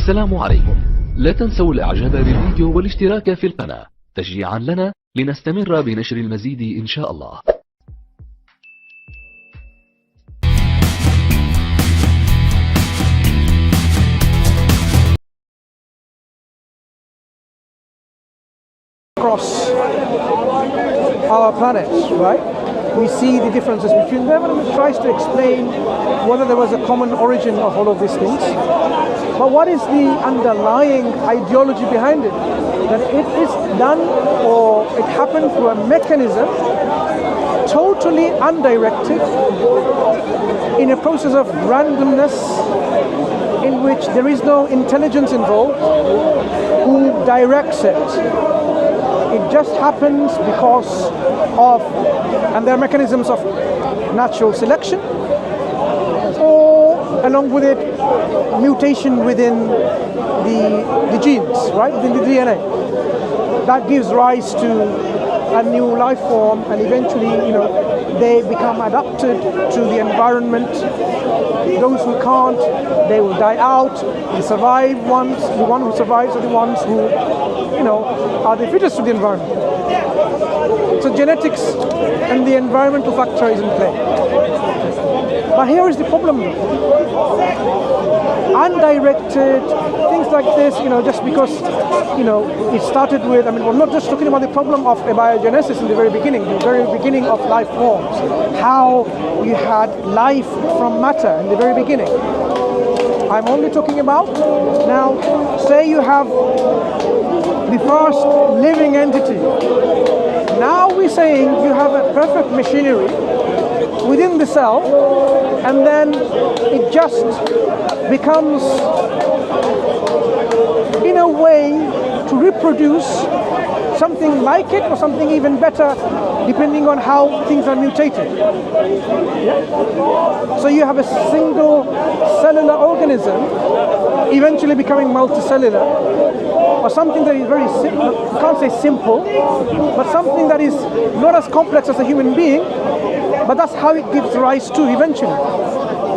السلام عليكم. لا تنسوا الاعجاب بالفيديو والاشتراك في القناة تشجيعا لنا لنستمر بنشر المزيد ان شاء الله. Across our planet, right? We see the differences between them, and it tries to explain whether there was a common origin of all of these things. But what is the underlying ideology behind it? That it is done, or it happened through a mechanism totally undirected, in a process of randomness in which there is no intelligence involved who directs it. It just happens because of, and there are mechanisms of natural selection, or along with it, mutation within the genes, right, within the DNA. That gives rise to a new life form, and eventually, they become adapted to the environment. Those who can't, they will die out. The survive ones, the one who survives are the ones who, are the fittest to the environment. So genetics and the environmental factor is in play. But here is the problem. Undirected things like this, just because, it started with, we're not just talking about the problem of abiogenesis in the very beginning of life forms. How you had life from matter in the very beginning. I'm only talking about, now, say you have the first living entity. Now we're saying you have a perfect machinery within the cell, and then it just becomes, in a way, to reproduce something like it or something even better, depending on how things are mutated. Yeah? So you have a single cellular organism eventually becoming multicellular, or something that is very simple, you can't say simple, but something that is not as complex as a human being, but that's how it gives rise to eventually,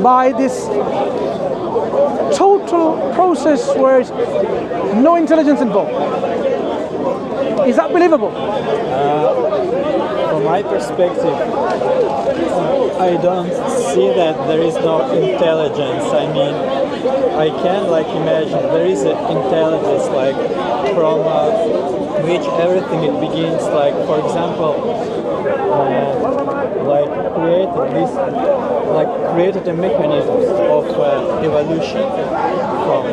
by this total process where there's no intelligence involved. Is that believable? From my perspective, I don't see that there is no intelligence. I can imagine there is an intelligence from which everything it begins. For example, created a mechanism of evolution from.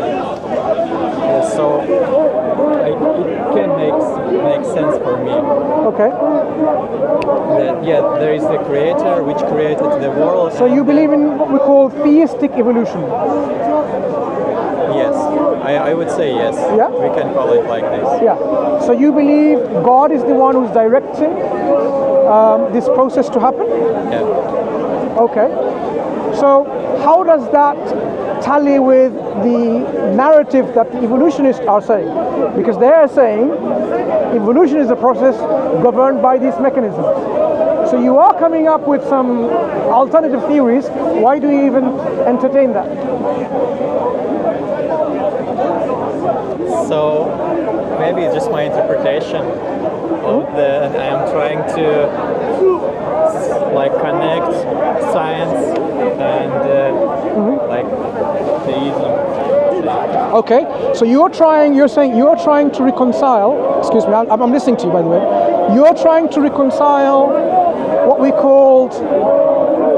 So it can make sense for me. Okay. That there is the creator which created the world. So you believe in what we call theistic evolution? Yes, I would say yes. Yeah? We can call it like this. Yeah. So you believe God is the one who's directing this process to happen? Yeah. Okay. So how does that tally with the narrative that the evolutionists are saying? Because they are saying evolution is a process governed by these mechanisms. So you are coming up with some alternative theories. Why do you even entertain that? So maybe it's just my interpretation of I am trying to connect science and theism. Okay, so you're saying you're trying to reconcile, excuse me, I'm listening to you by the way, you're trying to reconcile what we called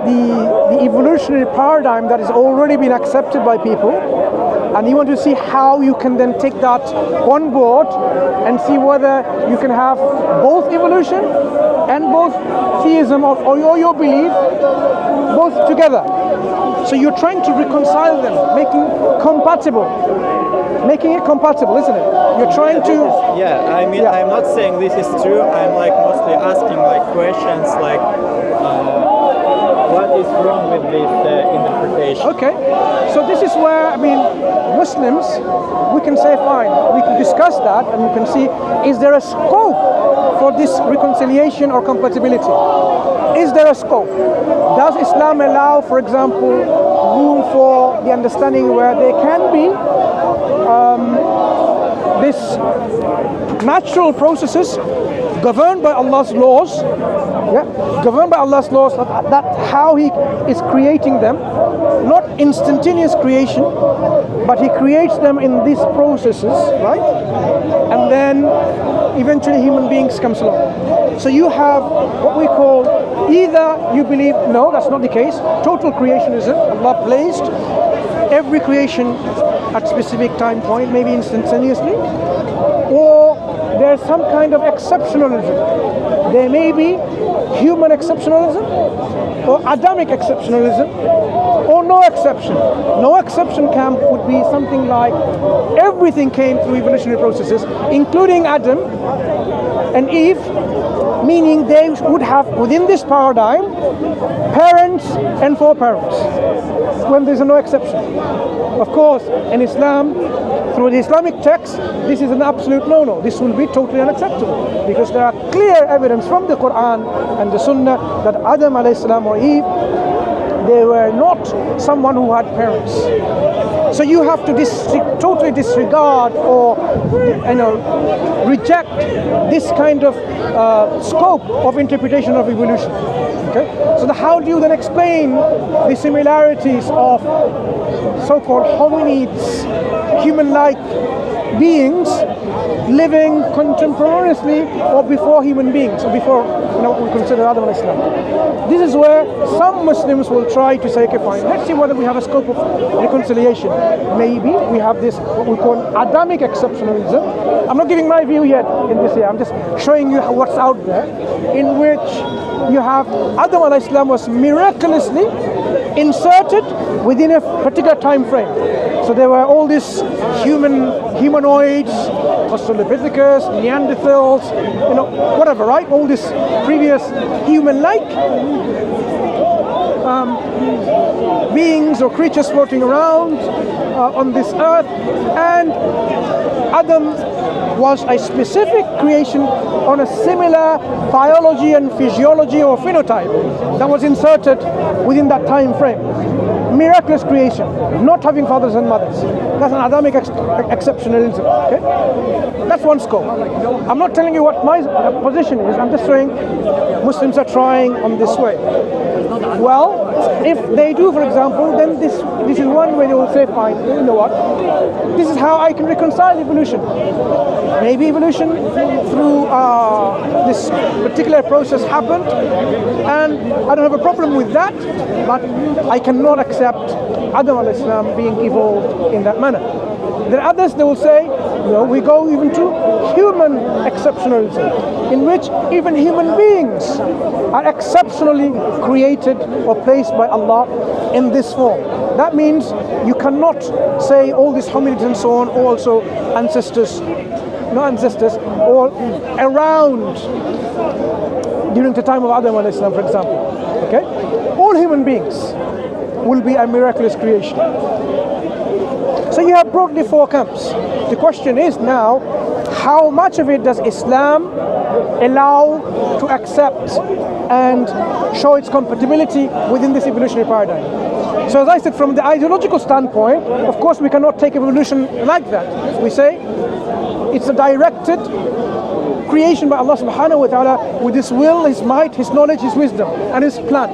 the evolutionary paradigm that has already been accepted by people, and you want to see how you can then take that on board and see whether you can have both evolution and both theism or your belief both together. So you're trying to reconcile them, making it compatible, isn't it? You're trying to... I'm not saying this is true. I'm mostly asking questions what is wrong with this interpretation? Okay, so this is where, Muslims, we can say fine, we can discuss that and we can see, is there a scope for this reconciliation or compatibility? Is there a scope? Does Islam allow, for example, room for the understanding where there can be this natural processes governed by Allah's laws, governed by Allah's laws, that's how He is creating them, not instantaneous creation, but He creates them in these processes, right? And then eventually human beings comes along. So you have what we call, either you believe, no, that's not the case, total creationism, Allah placed every creation at specific time point, maybe instantaneously, or there's some kind of exceptionalism. There may be human exceptionalism, or Adamic exceptionalism, or no exception. No exception camp would be something like everything came through evolutionary processes, including Adam and Eve, meaning they would have, within this paradigm, parents and foreparents, when there's no exception. Of course, in Islam, through the Islamic text, this is an absolute no-no. This will be totally unacceptable, because there are clear evidence from the Quran and the Sunnah that Adam alayhi salam or Eve, they were not someone who had parents. So you have to totally disregard or reject this kind of scope of interpretation of evolution. Okay? So how do you then explain the similarities of so-called hominids, human-like beings living contemporaneously or before human beings, or before what we consider Adam and Islam? This is where some Muslims will try to say, okay, fine, let's see whether we have a scope of reconciliation. Maybe we have this, what we call Adamic exceptionalism. I'm not giving my view yet in this here, I'm just showing you what's out there, in which you have Adam alayhi salam was miraculously inserted within a particular time frame. So there were all these humanoids, Australopithecus, Neanderthals, whatever, right? All this previous human-like beings or creatures floating around on this earth, and Adam was a specific creation on a similar biology and physiology or phenotype that was inserted within that time frame. Miraculous creation, not having fathers and mothers. That's an Adamic exceptionalism. Okay? That's one scope. I'm not telling you what my position is, I'm just saying Muslims are trying on this way. Well, if they do, for example, then this is one way they will say, fine, you know what, this is how I can reconcile evolution. Maybe evolution through this particular process happened, and I don't have a problem with that, but I cannot accept Adam alayhi salam being evolved in that manner. There are others, they will say, no, we go even to human exceptionalism, in which even human beings are exceptionally created or placed by Allah in this form. That means you cannot say all these hominids and so on, also ancestors, or around during the time of Adam alayhi salam, for example. Okay? All human beings will be a miraculous creation. So you have broadly four camps. The question is now, how much of it does Islam allow to accept and show its compatibility within this evolutionary paradigm? So as I said, from the ideological standpoint, of course we cannot take evolution like that. We say it's a directed creation by Allah subhanahu wa ta'ala with His will, His might, His knowledge, His wisdom and His plan.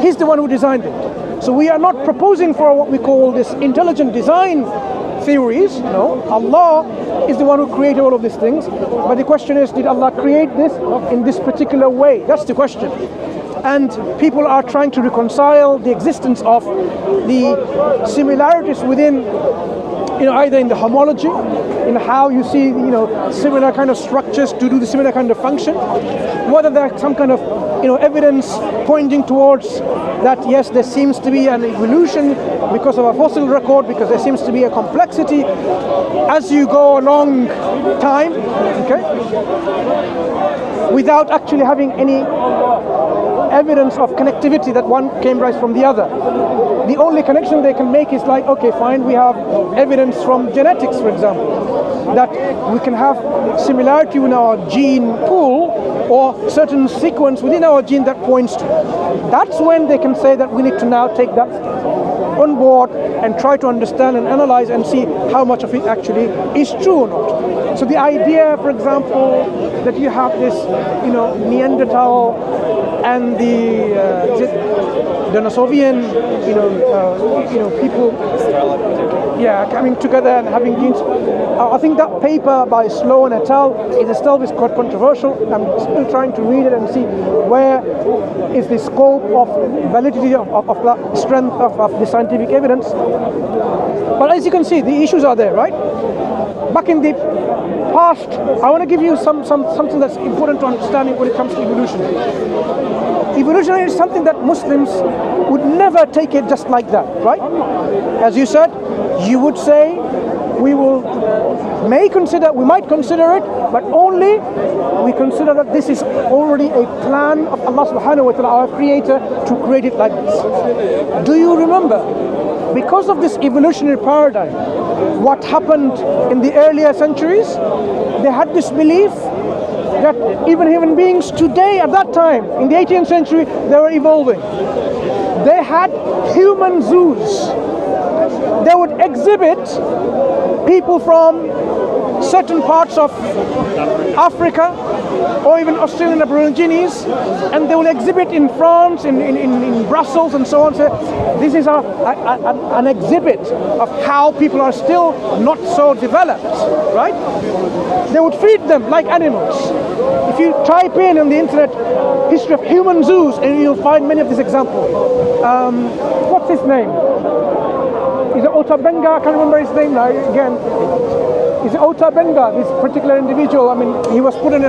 He's the one who designed it. So we are not proposing for what we call this intelligent design theories. No, Allah is the one who created all of these things. But the question is, did Allah create this in this particular way? That's the question. And people are trying to reconcile the existence of the similarities within, either in the homology, in how you see, similar kind of structures to do the similar kind of function, whether there's some kind of, evidence pointing towards that, yes, there seems to be an evolution because of a fossil record, because there seems to be a complexity as you go along time, okay, without actually having any evidence of connectivity that one came right from the other. The only connection they can make is like, okay, fine, we have evidence from genetics, for example, that we can have similarity in our gene pool or certain sequence within our gene that points to. That's when they can say that we need to now take that on board and try to understand and analyze and see how much of it actually is true or not. So the idea, for example, that you have this, Neanderthal and the Denisovian, people, coming together and having genes. I think that paper by Sloan et al. Is still quite controversial. I'm still trying to read it and see where is the scope of validity of the strength of the scientific evidence. But as you can see, the issues are there, right? Back in the past, I want to give you something that's important to understanding when it comes to evolution. Evolution is something that Muslims would never take it just like that, right? As you said, you would say we might consider it, but only we consider that this is already a plan of Allah subhanahu wa ta'ala, our creator, to create it like this. Do you remember? Because of this evolutionary paradigm, what happened in the earlier centuries, they had this belief that even human beings today, at that time, in the 18th century, they were evolving. They had human zoos. They would exhibit people from certain parts of Africa or even Australian Aborigines, and they will exhibit in France, in Brussels and so on. So this is an exhibit of how people are still not so developed, right? They would feed them like animals. If you type in on the internet history of human zoos, and you'll find many of these examples. What's his name? Is it Otabenga? I can't remember his name now again. Is it Otabenga, this particular individual? I mean, he was put in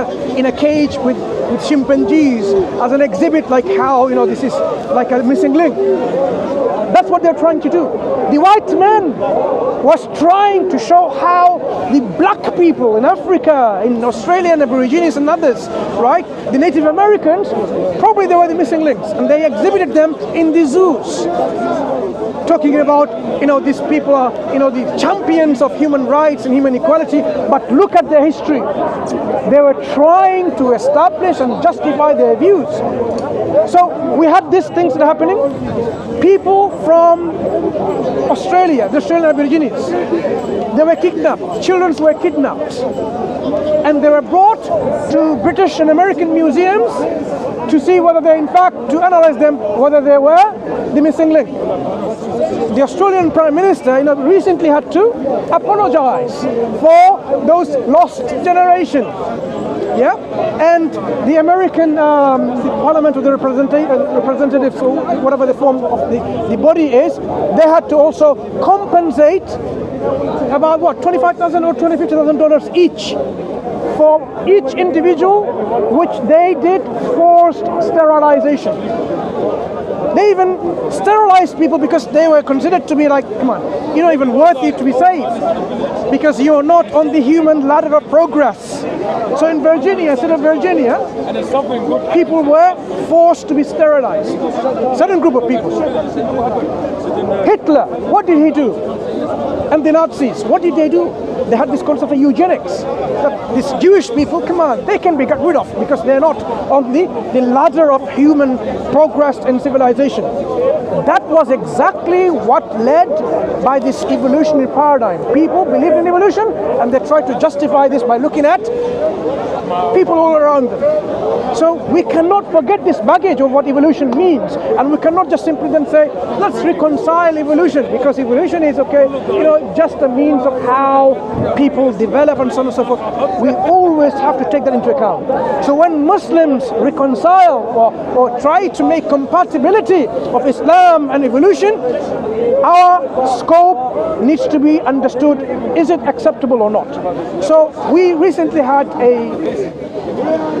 a cage with chimpanzees as an exhibit, like how, this is like a missing link. That's what they're trying to do. The white man was trying to show how the black people in Africa, in Australia, and Aborigines and others, right? The Native Americans, probably they were the missing links, and they exhibited them in the zoos. Talking about, these people are, the champions of human rights and human equality, but look at their history. They were trying to establish and justify their views. So we had these things that are happening. People from Australia, the Australian Aborigines, they were kidnapped. Children were kidnapped. And they were brought to British and American museums to see whether they, in fact, to analyze them, whether they were the missing link. The Australian Prime Minister, recently had to apologize for those lost generation. Yeah, and the American Parliament or the representatives, or whatever the form of the body is, they had to also compensate about $25,000 or $50,000 each for each individual, which they did forced sterilization. They even sterilized people because they were considered to be like, come on, you're not even worthy to be saved because you're not on the human ladder of progress. So in Virginia, instead of Virginia, people were forced to be sterilized. Certain group of people. Hitler, what did he do? And the Nazis, what did they do? They had this concept of eugenics. That these Jewish people, come on, they can be got rid of because they're not on the ladder of human progress and civilization. That was exactly what led by this evolutionary paradigm. People believed in evolution and they tried to justify this by looking at people all around them. So we cannot forget this baggage of what evolution means, and we cannot just simply then say, let's reconcile evolution, because evolution is just a means of how people develop and so on and so forth. We always have to take that into account. So when Muslims reconcile or try to make compatibility of Islam and evolution, our scope needs to be understood. Is it acceptable or not? So we recently had a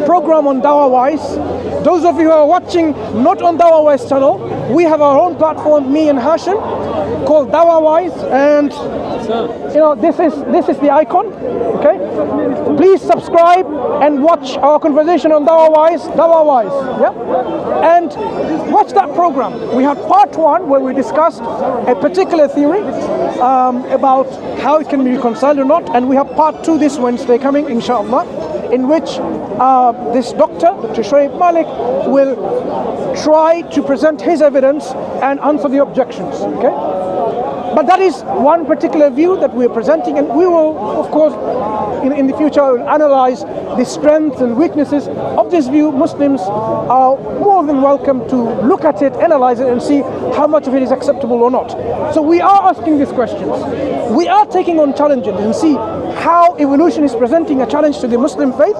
program on Dawah-wise. Those of you who are watching not on Dawah-wise channel, we have our own platform, me and Hashim, called Dawah-wise, and this is the icon. Okay, please subscribe and watch our conversation on Dawah-wise, yeah, and watch that program. We had part 1 where we discussed a particular theory about how it can be reconciled or not, and we have part 2 this Wednesday coming, inshallah, in which this Dr. Shoaib Malik will try to present his evidence and answer the objections. Okay. But that is one particular view that we are presenting, and we will, of course, in the future analyze the strengths and weaknesses of this view. Muslims are more than welcome to look at it, analyze it, and see how much of it is acceptable or not. So we are asking these questions. We are taking on challenges and see how evolution is presenting a challenge to the Muslim faith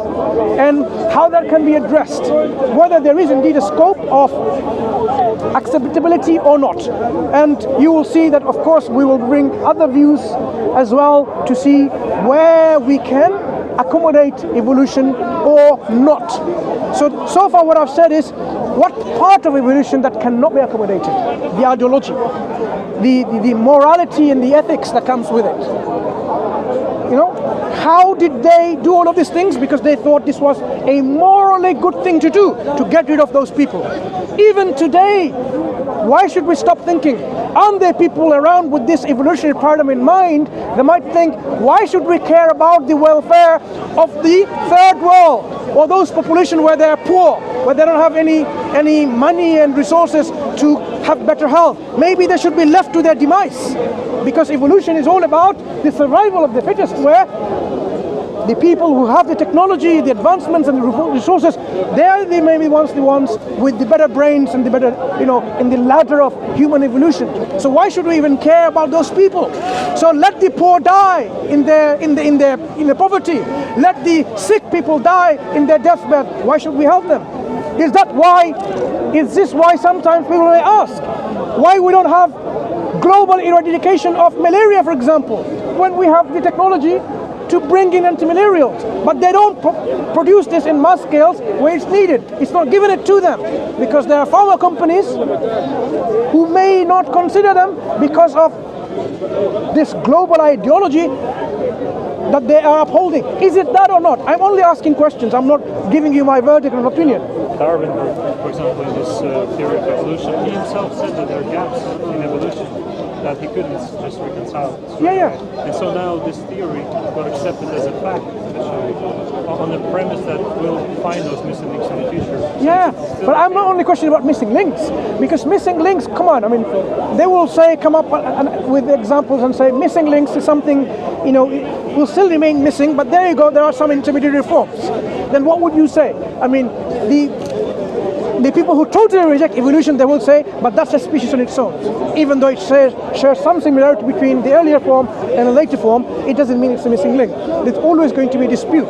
and how that can be addressed, whether there is indeed a scope of acceptability or not. And you will see that, of course, we will bring other views as well to see where we can accommodate evolution or not. So far what I've said is what part of evolution that cannot be accommodated: the ideology, the morality and the ethics that comes with it. You know, how did they do all of these things? Because they thought this was a morally good thing to do, to get rid of those people. Even today, why should we stop thinking? Aren't there people around with this evolutionary paradigm in mind? They might think, why should we care about the welfare of the third world, or those population where they're poor, where they don't have any money and resources to have better health? Maybe they should be left to their demise, because evolution is all about the survival of the fittest, where the people who have the technology, the advancements and the resources, they may be the ones with the better brains and the better, in the ladder of human evolution. So why should we even care about those people? So let the poor die in their poverty. Let the sick people die in their deathbed. Why should we help them? Is this why sometimes people may ask why we don't have global eradication of malaria, for example, when we have the technology to bring in anti-malarials, but they don't produce this in mass scales where it's needed. It's not given it to them because there are pharma companies who may not consider them because of this global ideology that they are upholding. Is it that or not? I'm only asking questions. I'm not giving you my verdict and opinion. Darwin, for example, in this theory of evolution, he himself said that there are gaps in evolution that he couldn't just reconcile. And so now this theory got accepted as a fact, on the premise that we'll find those missing links in the future. But I'm not only questioning about missing links, because missing links, come on, I mean, they will say, come up with examples and say missing links is something, will still remain missing, but there you go, there are some intermediary forms. Then what would you say? I mean, the people who totally reject evolution, they will say, but that's a species on its own. Even though it shares some similarity between the earlier form and the later form, it doesn't mean it's a missing link. There's always going to be a dispute.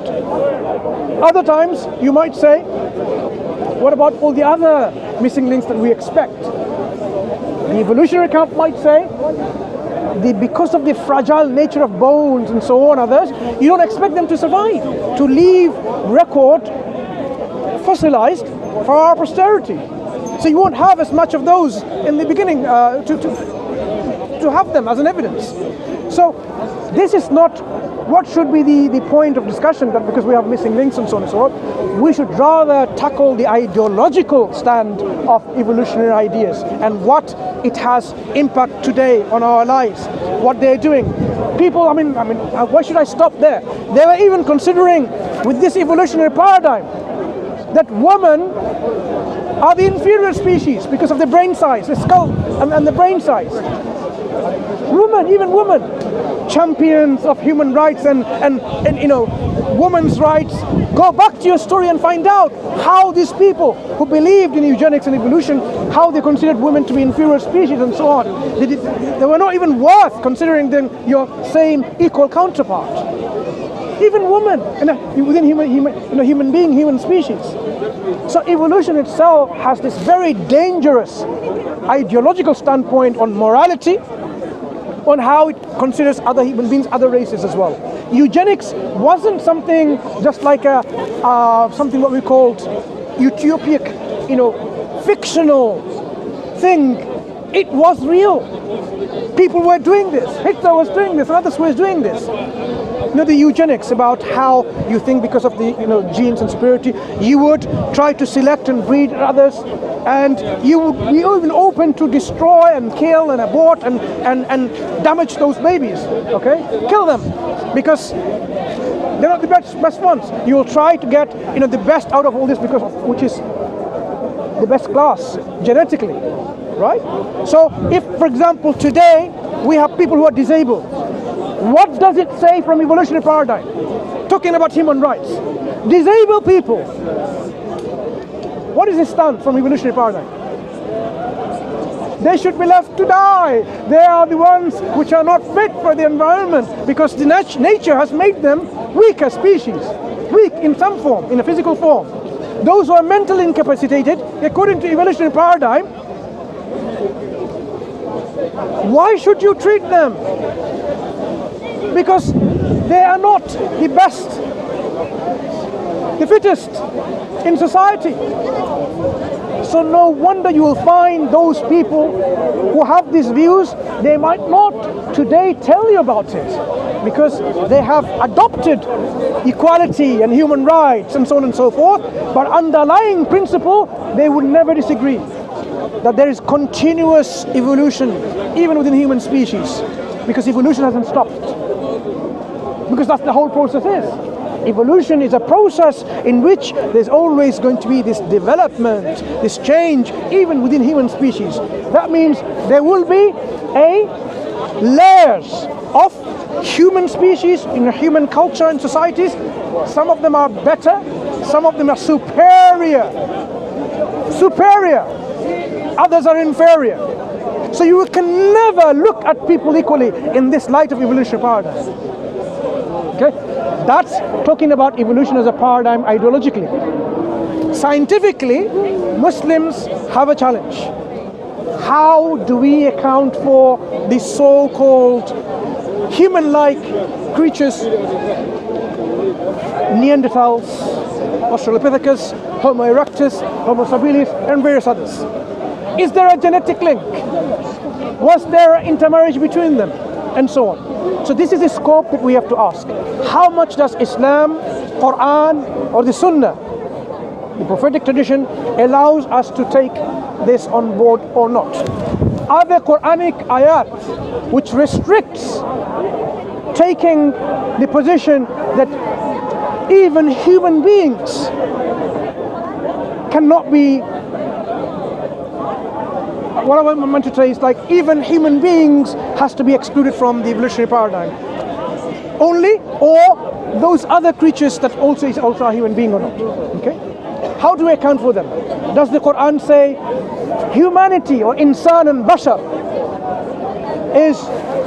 Other times, you might say, what about all the other missing links that we expect? The evolutionary camp might say, because of the fragile nature of bones and so on, others, you don't expect them to survive, to leave record fossilized for our posterity. So you won't have as much of those in the beginning to have them as an evidence. So this is not what should be the point of discussion, that because we have missing links and so on and so on. We should rather tackle the ideological stand of evolutionary ideas and what it has impact today on our lives, what they're doing. People, I mean, why should I stop there? They were even considering with this evolutionary paradigm that women are the inferior species because of the brain size, the skull and the brain size. Even women, champions of human rights and women's rights. Go back to your story and find out how these people who believed in eugenics and evolution, how they considered women to be inferior species and so on. They were not even worth considering them your same equal counterpart. Even women, within human being, human species. So evolution itself has this very dangerous ideological standpoint on morality, on how it considers other human beings, other races as well. Eugenics wasn't something just like something what we called utopic, fictional thing. It was real. People were doing this. Hitler was doing this, and others were doing this. The eugenics about how you think because of the genes and superiority, you would try to select and breed others, and you would be even open to destroy and kill and abort and damage those babies. Okay, kill them because they're not the best ones. You will try to get the best out of all this, because which is the best class genetically. right? So if, for example, today we have people who are disabled, what does it say from evolutionary paradigm? Talking about human rights. Disabled people, what is his stance from evolutionary paradigm? They should be left to die. They are the ones which are not fit for the environment because the nature has made them weak as species. Weak in some form, in a physical form. Those who are mentally incapacitated, according to evolutionary paradigm, why should you treat them? Because they are not the best, the fittest in society. So no wonder you will find those people who have these views, they might not today tell you about it because they have adopted equality and human rights and so on and so forth, but underlying principle, they would never disagree that there is continuous evolution even within human species because evolution hasn't stopped. Because that's the whole process is. Evolution is a process in which there's always going to be this development, this change, even within human species. That means there will be layers of human species in human culture and societies. Some of them are better, some of them are superior. Others are inferior. So you can never look at people equally in this light of evolutionary paradigm. Okay? That's talking about evolution as a paradigm ideologically. Scientifically, Muslims have a challenge. How do we account for the so-called human-like creatures, Neanderthals, Australopithecus, Homo erectus, Homo habilis, and various others? Is there a genetic link? Was there intermarriage between them? And so on. So this is the scope that we have to ask. How much does Islam, Quran, or the Sunnah, the prophetic tradition, allows us to take this on board or not? Are there Quranic ayat which restricts taking the position that even human beings cannot be, what I meant to say is like even human beings has to be excluded from the evolutionary paradigm only, or those other creatures that also are human being or not? Okay, how do we account for them? Does the Quran say humanity or insan and bashar is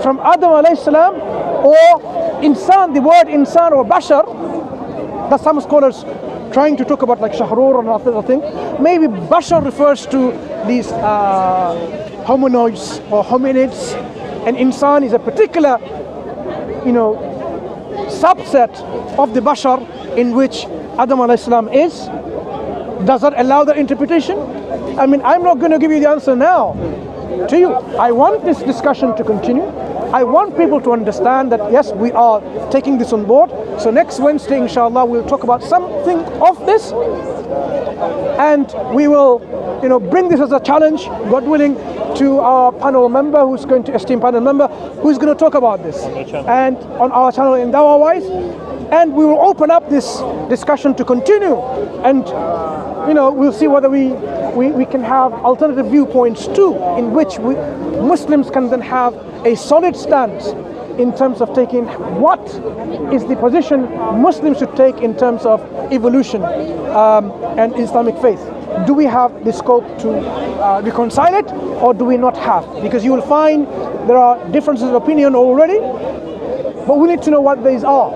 from Adam alayhi salam, or insan, the word insan or bashar, that some scholars trying to talk about like shahrur or another thing, maybe bashar refers to these hominoids or hominids, and insan is a particular, subset of the bashar in which Adam alayhi salam is. Does that allow that interpretation? I mean, I'm not going to give you the answer now to you. I want this discussion to continue. I want people to understand that yes, we are taking this on board. So next Wednesday, inshallah, we'll talk about something of this, and we will, bring this as a challenge, God willing, to our panel member, esteemed panel member, who's going to talk about this, and on our channel in Dawah Wise, and we will open up this discussion to continue, and we'll see whether we can have alternative viewpoints too, in which Muslims can then have a solid stance in terms of taking what is the position Muslims should take in terms of evolution and Islamic faith. Do we have the scope to reconcile it, or do we not have? Because you will find there are differences of opinion already, but we need to know what these are,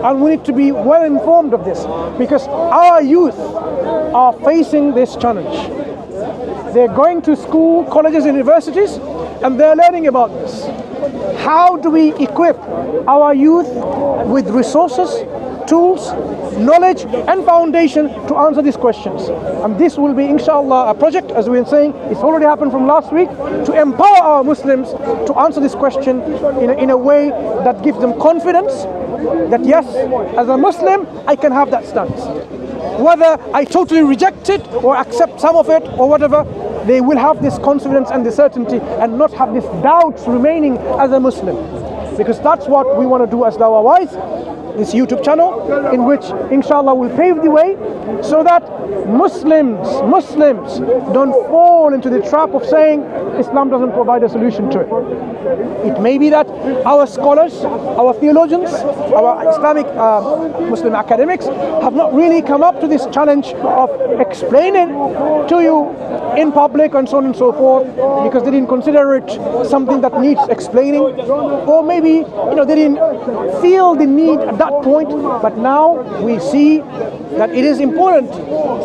and we need to be well informed of this, because our youth are facing this challenge. They're going to school, colleges, universities, and they're learning about this. How do we equip our youth with resources, tools, knowledge, and foundation to answer these questions? And this will be, inshallah, a project, as we were saying, it's already happened from last week, to empower our Muslims to answer this question in a way that gives them confidence that yes, as a Muslim, I can have that stance. Whether I totally reject it or accept some of it or whatever, they will have this confidence and the certainty and not have this doubts remaining as a Muslim. Because that's what we want to do as Dawah Wise. this YouTube channel, in which inshallah will pave the way so that Muslims don't fall into the trap of saying Islam doesn't provide a solution to it. It may be that our scholars, our theologians, our Islamic Muslim academics have not really come up to this challenge of explaining to you in public and so on and so forth, because they didn't consider it something that needs explaining, or maybe they didn't feel the need at that point. But now we see that it is important,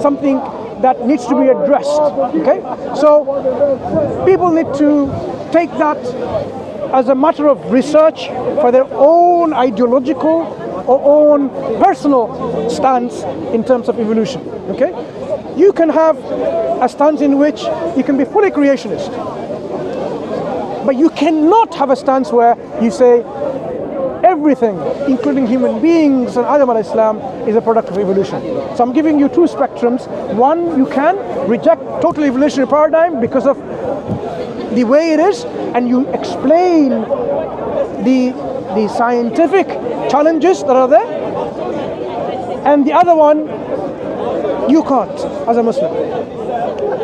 something that needs to be addressed. Okay, so people need to take that as a matter of research for their own ideological or own personal stance in terms of evolution. Okay, you can have a stance in which you can be fully creationist, but you cannot have a stance where you say everything, including human beings and Adam alayhi salam, is a product of evolution. So I'm giving you two spectrums. One, you can reject total evolutionary paradigm because of the way it is, and you explain the scientific challenges that are there. And the other one, you can't as a Muslim.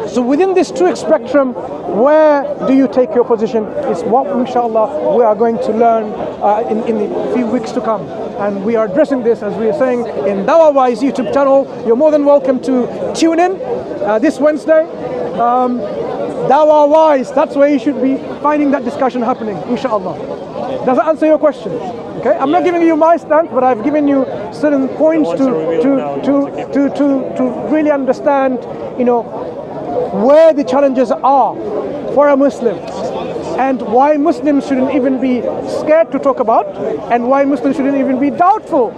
So within this two spectrum, where do you take your position is what inshallah we are going to learn in the few weeks to come. And we are addressing this, as we are saying, in Dawah Wise YouTube channel. You're more than welcome to tune in this Wednesday. Dawah Wise, that's where you should be finding that discussion happening, inshallah. Does that answer your question? Okay, I'm not giving you my stance, but I've given you certain points to really understand, where the challenges are for a Muslim, and why Muslims shouldn't even be scared to talk about, and why Muslims shouldn't even be doubtful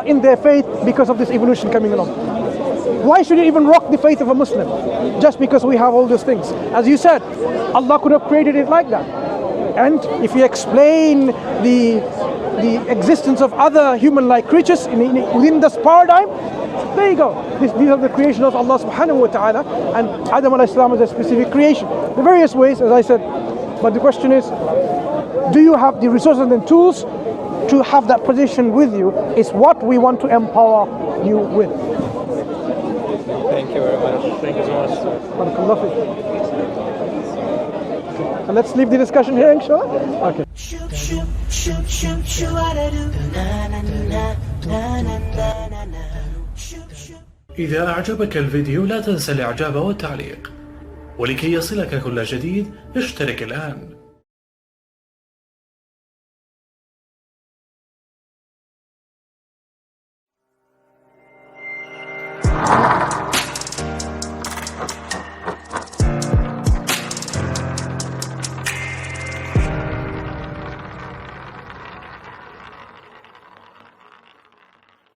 in their faith because of this evolution coming along. Why should it even rock the faith of a Muslim just because we have all those things? As you said, Allah could have created it like that. And if you explain the existence of other human-like creatures within this paradigm, there you go. These are the creation of Allah subhanahu wa ta'ala, and Adam alayhi salam is a specific creation. The various ways, as I said, but the question is, do you have the resources and tools to have that position with you, is what we want to empower you with. Thank you very much. Thank you so much. Barakallahu feek. And let's leave the discussion here, inshallah. Okay. إذا أعجبك الفيديو لا تنسى الإعجاب والتعليق، ولكي يصلك كل جديد اشترك الآن.